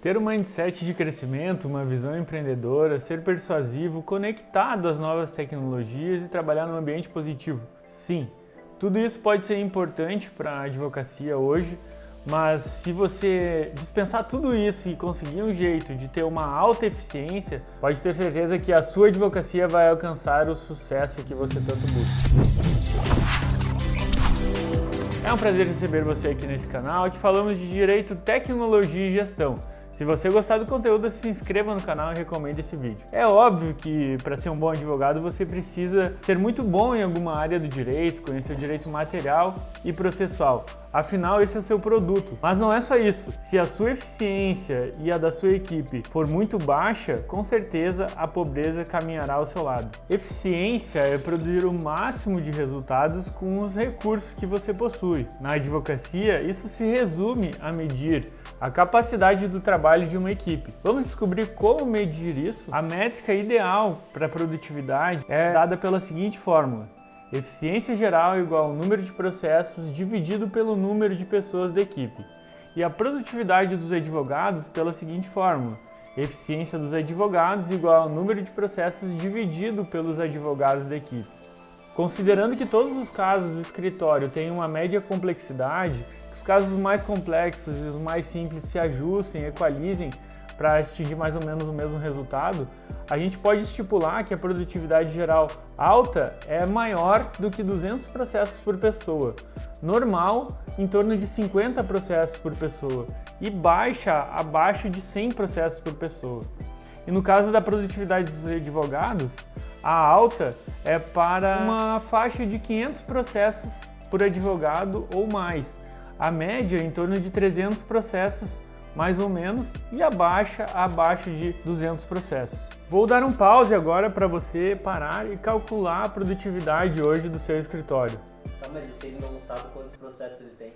Ter um mindset de crescimento, uma visão empreendedora, ser persuasivo, conectado às novas tecnologias e trabalhar num ambiente positivo. Sim, tudo isso pode ser importante para a advocacia hoje, mas se você dispensar tudo isso e conseguir um jeito de ter uma alta eficiência, pode ter certeza que a sua advocacia vai alcançar o sucesso que você tanto busca. É um prazer receber você aqui nesse canal. Aqui falamos de direito, tecnologia e gestão. Se você gostar do conteúdo, se inscreva no canal e recomende esse vídeo. É óbvio que para ser um bom advogado você precisa ser muito bom em alguma área do direito, conhecer o direito material e processual. Afinal, esse é o seu produto. Mas não é só isso. Se a sua eficiência e a da sua equipe for muito baixa, com certeza a pobreza caminhará ao seu lado. Eficiência é produzir o máximo de resultados com os recursos que você possui. Na advocacia, isso se resume a medir a capacidade do trabalho de uma equipe. Vamos descobrir como medir isso? A métrica ideal para a produtividade é dada pela seguinte fórmula: eficiência geral igual ao número de processos dividido pelo número de pessoas da equipe. E a produtividade dos advogados pela seguinte fórmula: eficiência dos advogados igual ao número de processos dividido pelos advogados da equipe. Considerando que todos os casos do escritório têm uma média complexidade, que os casos mais complexos e os mais simples se ajustem, equalizem para atingir mais ou menos o mesmo resultado, a gente pode estipular que a produtividade geral alta é maior do que 200 processos por pessoa, normal em torno de 50 processos por pessoa e baixa abaixo de 100 processos por pessoa. E no caso da produtividade dos advogados, a alta é para uma faixa de 500 processos por advogado ou mais, a média em torno de 300 processos mais ou menos, e a baixa abaixo de 200 processos. Vou dar um pause agora para você parar e calcular a produtividade hoje do seu escritório. Tá, mas e se ele não sabe quantos processos ele tem?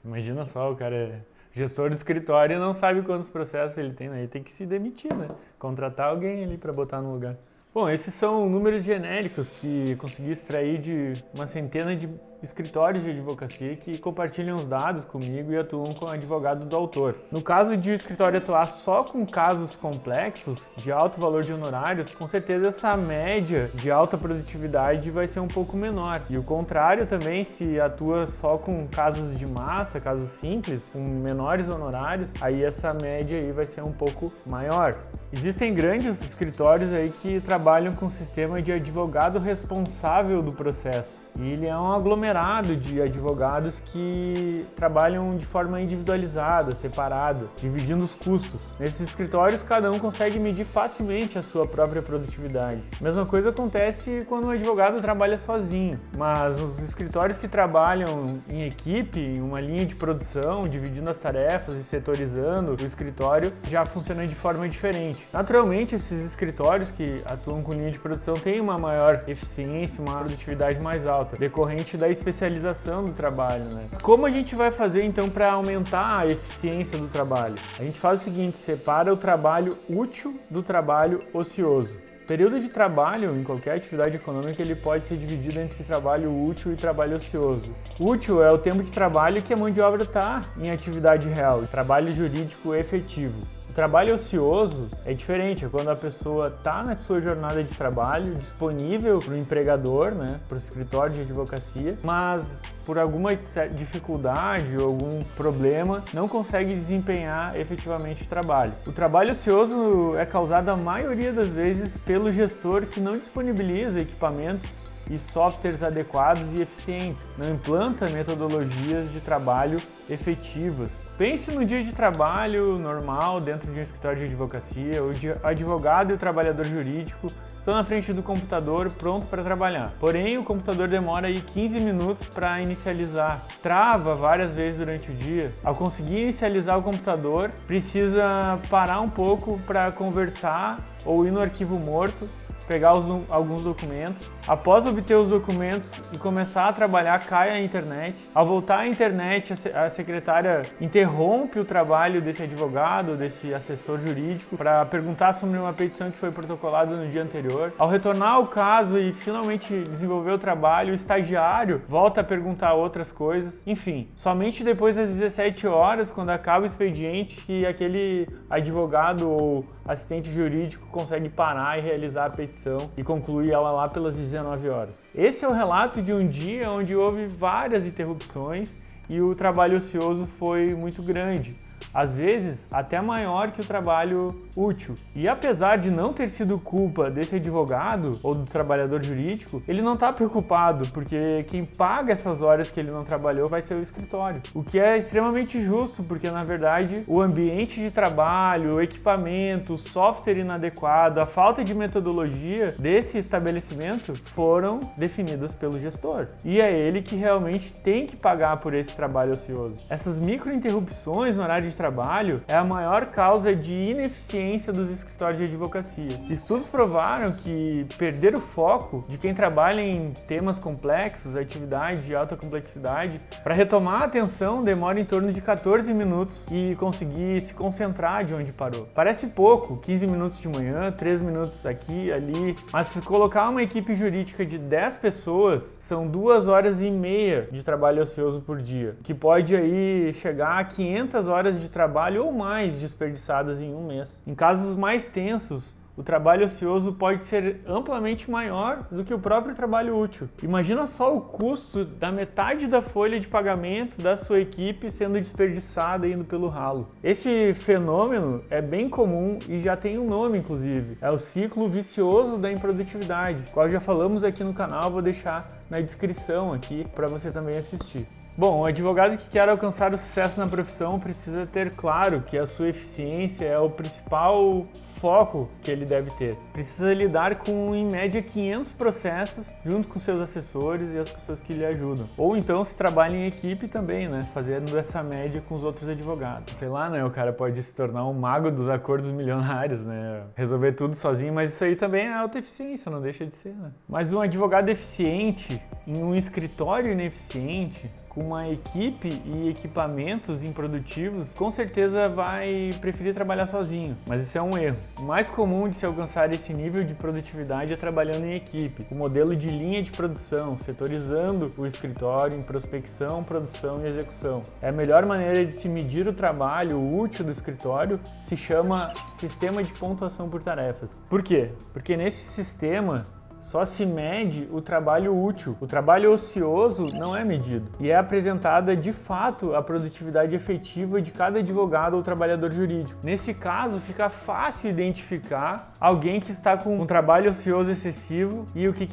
Imagina só, o cara é gestor do escritório e não sabe quantos processos ele tem, né? Ele tem que se demitir, né? Contratar alguém ali para botar no lugar. Bom, esses são números genéricos que consegui extrair de uma centena de escritórios de advocacia que compartilham os dados comigo e atuam com o advogado do autor. No caso de o escritório atuar só com casos complexos, de alto valor de honorários, com certeza essa média de alta produtividade vai ser um pouco menor. E o contrário também, se atua só com casos de massa, casos simples, com menores honorários, aí essa média aí vai ser um pouco maior. Existem grandes escritórios aí que trabalham com o sistema de advogado responsável do processo. E ele é um aglomerado de advogados que trabalham de forma individualizada, separada, dividindo os custos. Nesses escritórios, cada um consegue medir facilmente a sua própria produtividade. A mesma coisa acontece quando um advogado trabalha sozinho, mas os escritórios que trabalham em equipe, em uma linha de produção, dividindo as tarefas e setorizando o escritório, já funciona de forma diferente. Naturalmente, esses escritórios que atuam com linha de produção têm uma maior eficiência, uma produtividade mais alta, decorrente da especialização do trabalho, né? Como a gente vai fazer então para aumentar a eficiência do trabalho? A gente faz o seguinte: separa o trabalho útil do trabalho ocioso. O período de trabalho em qualquer atividade econômica ele pode ser dividido entre trabalho útil e trabalho ocioso. Útil é o tempo de trabalho que a mão de obra está em atividade real, trabalho jurídico efetivo. O trabalho ocioso é diferente, é quando a pessoa está na sua jornada de trabalho, disponível para o empregador, né, para o escritório de advocacia, mas por alguma dificuldade ou algum problema não consegue desempenhar efetivamente o trabalho. O trabalho ocioso é causado a maioria das vezes pelo gestor que não disponibiliza equipamentos e softwares adequados e eficientes, não implanta metodologias de trabalho efetivas. Pense no dia de trabalho normal dentro de um escritório de advocacia. O advogado e o trabalhador jurídico estão na frente do computador pronto para trabalhar. Porém, o computador demora aí 15 minutos para inicializar, trava várias vezes durante o dia. Ao conseguir inicializar o computador, precisa parar um pouco para conversar ou ir no arquivo morto pegar alguns documentos. Após obter os documentos e começar a trabalhar, cai a internet. Ao voltar à internet, a secretária interrompe o trabalho desse advogado, desse assessor jurídico, para perguntar sobre uma petição que foi protocolada no dia anterior. Ao retornar ao caso e finalmente desenvolver o trabalho, o estagiário volta a perguntar outras coisas. Enfim, somente depois das 17 horas, quando acaba o expediente, que aquele advogado ou assistente jurídico consegue parar e realizar a petição e concluir ela lá pelas 19 horas. Esse é o relato de um dia onde houve várias interrupções e o trabalho ocioso foi muito grande. Às vezes, até maior que o trabalho útil. E apesar de não ter sido culpa desse advogado ou do trabalhador jurídico, ele não está preocupado, porque quem paga essas horas que ele não trabalhou vai ser o escritório. O que é extremamente justo, porque na verdade o ambiente de trabalho, o equipamento, o software inadequado, a falta de metodologia desse estabelecimento foram definidas pelo gestor. E é ele que realmente tem que pagar por esse trabalho ocioso. Essas micro-interrupções no horário de trabalho é a maior causa de ineficiência dos escritórios de advocacia. Estudos provaram que perder o foco de quem trabalha em temas complexos, atividades de alta complexidade, para retomar a atenção demora em torno de 14 minutos e conseguir se concentrar de onde parou. Parece pouco, 15 minutos de manhã, 3 minutos aqui, ali, mas se colocar uma equipe jurídica de 10 pessoas, são 2 horas e meia de trabalho ocioso por dia, que pode aí chegar a 500 horas de trabalho ou mais desperdiçadas em um mês. Em casos mais tensos, o trabalho ocioso pode ser amplamente maior do que o próprio trabalho útil. Imagina só o custo da metade da folha de pagamento da sua equipe sendo desperdiçada indo pelo ralo. Esse fenômeno é bem comum e já tem um nome, inclusive. É o ciclo vicioso da improdutividade, qual já falamos aqui no canal, vou deixar na descrição aqui para você também assistir. Bom, o advogado que quer alcançar o sucesso na profissão precisa ter claro que a sua eficiência é o principal foco que ele deve ter. Precisa lidar com, em média, 500 processos junto com seus assessores e as pessoas que lhe ajudam. Ou então, se trabalha em equipe também, né? Fazendo essa média com os outros advogados. Sei lá, né? O cara pode se tornar um mago dos acordos milionários, né? Resolver tudo sozinho, mas isso aí também é alta eficiência, não deixa de ser, né? Mas um advogado eficiente em um escritório ineficiente, com uma equipe e equipamentos improdutivos, com certeza vai preferir trabalhar sozinho, mas isso é um erro. O mais comum de se alcançar esse nível de produtividade é trabalhando em equipe, o modelo de linha de produção, setorizando o escritório em prospecção, produção e execução. É a melhor maneira de se medir o trabalho útil do escritório, se chama sistema de pontuação por tarefas. Por quê? Porque nesse sistema só se mede o trabalho útil. O trabalho ocioso não é medido. E é apresentada de fato a produtividade efetiva de cada advogado ou trabalhador jurídico. Nesse caso, fica fácil identificar alguém que está com um trabalho ocioso excessivo e o que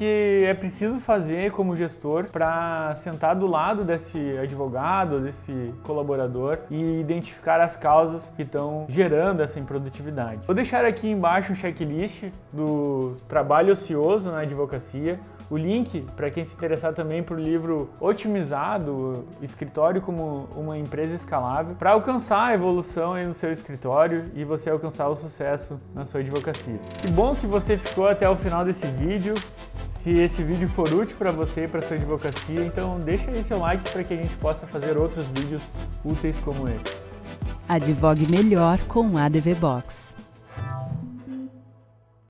é preciso fazer como gestor para sentar do lado desse advogado, desse colaborador e identificar as causas que estão gerando essa improdutividade. Vou deixar aqui embaixo um checklist do trabalho ocioso na advocacia, o link para quem se interessar também por livro Otimizado, Escritório como uma Empresa Escalável, para alcançar a evolução aí no seu escritório e você alcançar o sucesso na sua advocacia. Que bom que você ficou até o final desse vídeo. Se esse vídeo for útil para você e para sua advocacia, então deixa aí seu like para que a gente possa fazer outros vídeos úteis como esse. Advogue melhor com o ADV Box.